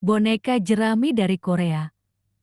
Boneka jerami dari Korea.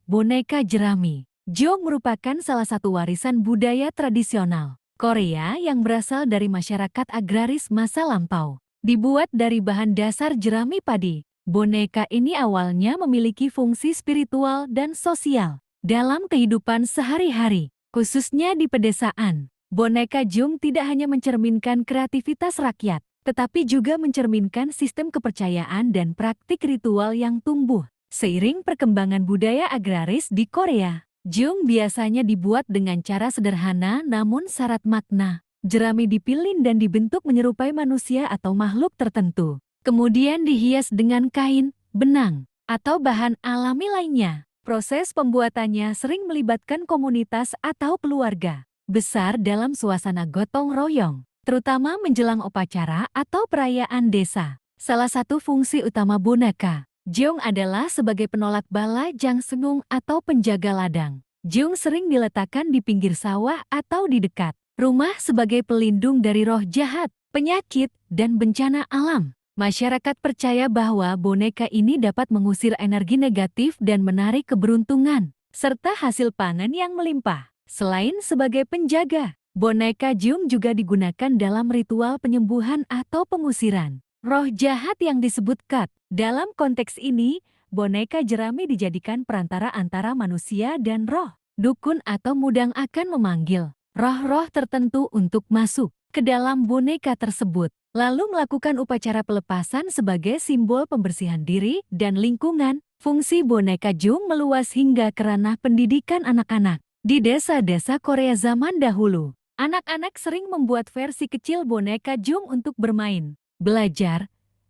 Boneka jerami Jeong merupakan salah satu warisan budaya tradisional Korea yang berasal dari masyarakat agraris masa lampau. Dibuat dari bahan dasar jerami padi, boneka ini awalnya memiliki fungsi spiritual dan sosial dalam kehidupan sehari-hari, khususnya di pedesaan. Boneka Jeong tidak hanya mencerminkan kreativitas rakyat, tetapi juga mencerminkan sistem kepercayaan dan praktik ritual yang tumbuh seiring perkembangan budaya agraris di Korea. Jeong biasanya dibuat dengan cara sederhana namun syarat makna. Jerami dipilin dan dibentuk menyerupai manusia atau makhluk tertentu. Kemudian dihias dengan kain, benang, atau bahan alami lainnya. Proses pembuatannya sering melibatkan komunitas atau keluarga besar dalam suasana gotong royong, terutama menjelang upacara atau perayaan desa. Salah satu fungsi utama boneka Jeong adalah sebagai penolak bala jangsengung atau penjaga ladang. Jeong sering diletakkan di pinggir sawah atau di dekat rumah sebagai pelindung dari roh jahat, penyakit, dan bencana alam. Masyarakat percaya bahwa boneka ini dapat mengusir energi negatif dan menarik keberuntungan, serta hasil panen yang melimpah. Selain sebagai penjaga, boneka Jeong juga digunakan dalam ritual penyembuhan atau pengusiran roh jahat yang disebut kat. Dalam konteks ini, boneka jerami dijadikan perantara antara manusia dan roh. Dukun atau mudang akan memanggil roh-roh tertentu untuk masuk ke dalam boneka tersebut, lalu melakukan upacara pelepasan sebagai simbol pembersihan diri dan lingkungan. Fungsi boneka Jeong meluas hingga ke ranah pendidikan anak-anak. Di desa-desa Korea zaman dahulu, anak-anak sering membuat versi kecil boneka Jeong untuk bermain, belajar,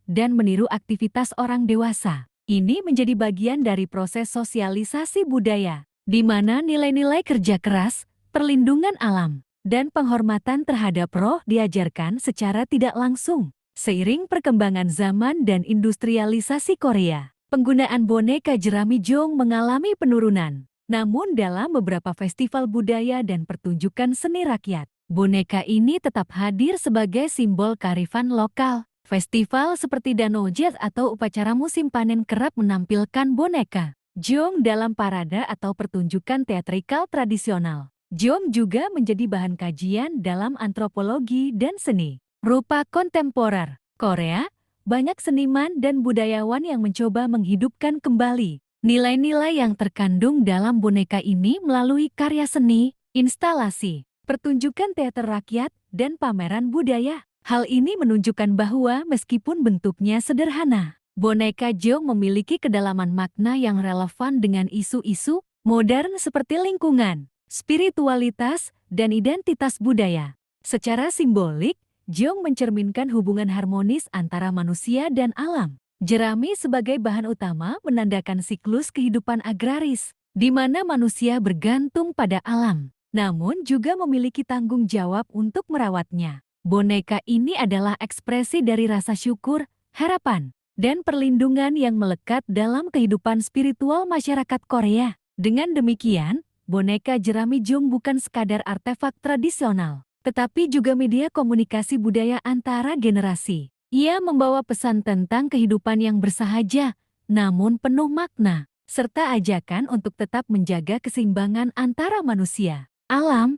dan meniru aktivitas orang dewasa. Ini menjadi bagian dari proses sosialisasi budaya, di mana nilai-nilai kerja keras, perlindungan alam, dan penghormatan terhadap roh diajarkan secara tidak langsung. Seiring perkembangan zaman dan industrialisasi Korea, penggunaan boneka jerami Jeong mengalami penurunan. Namun dalam beberapa festival budaya dan pertunjukan seni rakyat, boneka ini tetap hadir sebagai simbol kearifan lokal. Festival seperti Danojeot atau upacara musim panen kerap menampilkan boneka Jeong dalam parade atau pertunjukan teatrikal tradisional. Jeong juga menjadi bahan kajian dalam antropologi dan seni rupa kontemporer Korea. Banyak seniman dan budayawan yang mencoba menghidupkan kembali nilai-nilai yang terkandung dalam boneka ini melalui karya seni, instalasi, pertunjukan teater rakyat, dan pameran budaya. Hal ini menunjukkan bahwa meskipun bentuknya sederhana, boneka Jeong memiliki kedalaman makna yang relevan dengan isu-isu modern seperti lingkungan, spiritualitas, dan identitas budaya. Secara simbolik, Jeong mencerminkan hubungan harmonis antara manusia dan alam. Jerami sebagai bahan utama menandakan siklus kehidupan agraris, di mana manusia bergantung pada alam, namun juga memiliki tanggung jawab untuk merawatnya. Boneka ini adalah ekspresi dari rasa syukur, harapan, dan perlindungan yang melekat dalam kehidupan spiritual masyarakat Korea. Dengan demikian, boneka jerami Jeong bukan sekadar artefak tradisional, tetapi juga media komunikasi budaya antara generasi. Ia membawa pesan tentang kehidupan yang bersahaja, namun penuh makna, serta ajakan untuk tetap menjaga keseimbangan antara manusia, alam,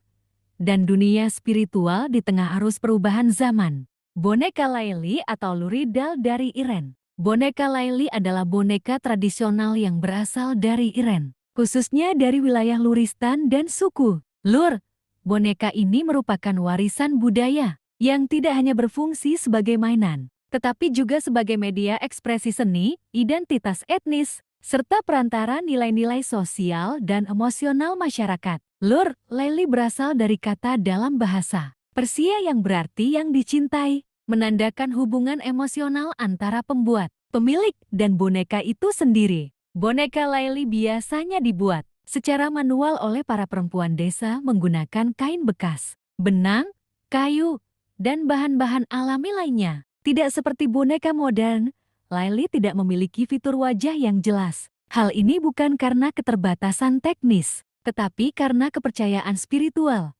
dan dunia spiritual di tengah arus perubahan zaman. Boneka Laili atau Luridal dari Iren. Boneka Laili adalah boneka tradisional yang berasal dari Iren, khususnya dari wilayah Luristan dan suku Lur. Boneka ini merupakan warisan budaya yang tidak hanya berfungsi sebagai mainan, tetapi juga sebagai media ekspresi seni, identitas etnis, serta perantara nilai-nilai sosial dan emosional masyarakat. Lur, Laili berasal dari kata dalam bahasa Persia yang berarti yang dicintai, menandakan hubungan emosional antara pembuat, pemilik, dan boneka itu sendiri. Boneka Laili biasanya dibuat secara manual oleh para perempuan desa menggunakan kain bekas, benang, kayu, dan bahan-bahan alami lainnya. Tidak seperti boneka modern, Laili tidak memiliki fitur wajah yang jelas. Hal ini bukan karena keterbatasan teknis, tetapi karena kepercayaan spiritual.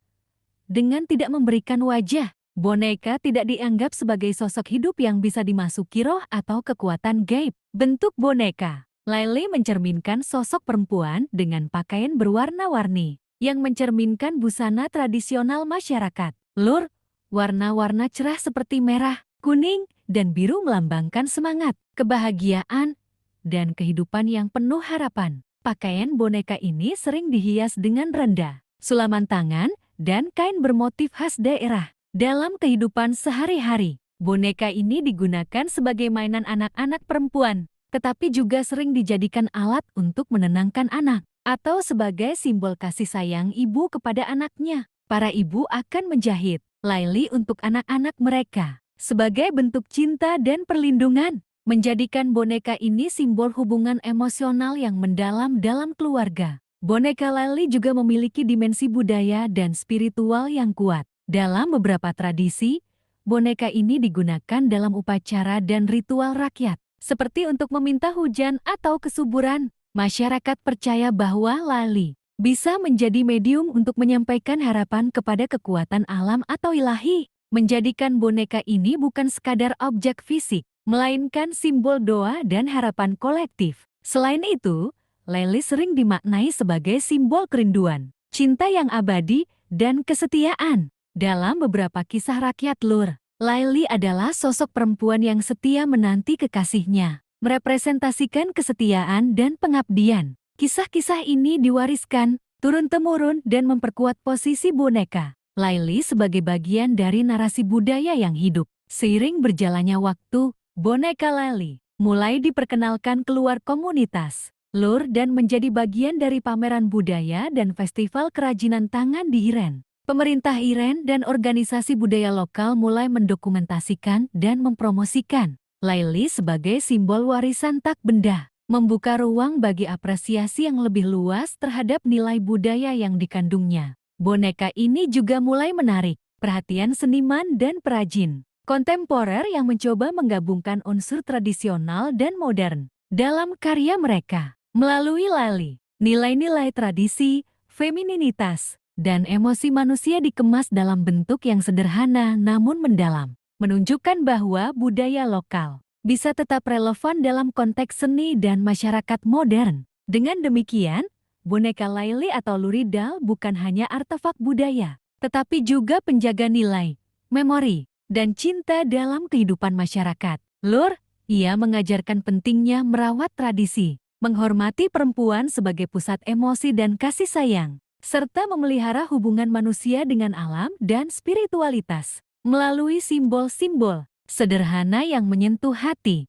Dengan tidak memberikan wajah, boneka tidak dianggap sebagai sosok hidup yang bisa dimasuki roh atau kekuatan gaib. Bentuk boneka Laili mencerminkan sosok perempuan dengan pakaian berwarna-warni yang mencerminkan busana tradisional masyarakat. Lur, warna-warna cerah seperti merah, kuning, dan biru melambangkan semangat, kebahagiaan, dan kehidupan yang penuh harapan. Pakaian boneka ini sering dihias dengan rendah, sulaman tangan, dan kain bermotif khas daerah. Dalam kehidupan sehari-hari, boneka ini digunakan sebagai mainan anak-anak perempuan, tetapi juga sering dijadikan alat untuk menenangkan anak, atau sebagai simbol kasih sayang ibu kepada anaknya. Para ibu akan menjahit laili untuk anak-anak mereka, sebagai bentuk cinta dan perlindungan, menjadikan boneka ini simbol hubungan emosional yang mendalam dalam keluarga. Boneka laili juga memiliki dimensi budaya dan spiritual yang kuat. Dalam beberapa tradisi, boneka ini digunakan dalam upacara dan ritual rakyat, seperti untuk meminta hujan atau kesuburan. Masyarakat percaya bahwa laili bisa menjadi medium untuk menyampaikan harapan kepada kekuatan alam atau ilahi, menjadikan boneka ini bukan sekadar objek fisik, melainkan simbol doa dan harapan kolektif. Selain itu, laili sering dimaknai sebagai simbol kerinduan, cinta yang abadi, dan kesetiaan. Dalam beberapa kisah rakyat Lur, laili adalah sosok perempuan yang setia menanti kekasihnya, merepresentasikan kesetiaan dan pengabdian. Kisah-kisah ini diwariskan turun-temurun dan memperkuat posisi boneka laili sebagai bagian dari narasi budaya yang hidup. Seiring berjalannya waktu, boneka laili mulai diperkenalkan keluar komunitas Lur dan menjadi bagian dari pameran budaya dan festival kerajinan tangan di Iren. Pemerintah Iren dan organisasi budaya lokal mulai mendokumentasikan dan mempromosikan laili sebagai simbol warisan tak benda, membuka ruang bagi apresiasi yang lebih luas terhadap nilai budaya yang dikandungnya. Boneka ini juga mulai menarik perhatian seniman dan perajin kontemporer yang mencoba menggabungkan unsur tradisional dan modern dalam karya mereka. Melalui laili, nilai-nilai tradisi, femininitas, dan emosi manusia dikemas dalam bentuk yang sederhana namun mendalam, menunjukkan bahwa budaya lokal bisa tetap relevan dalam konteks seni dan masyarakat modern. Dengan demikian, boneka laili atau luridal bukan hanya artefak budaya, tetapi juga penjaga nilai, memori, dan cinta dalam kehidupan masyarakat. Lur, ia mengajarkan pentingnya merawat tradisi, menghormati perempuan sebagai pusat emosi dan kasih sayang, serta memelihara hubungan manusia dengan alam dan spiritualitas melalui simbol-simbol sederhana yang menyentuh hati.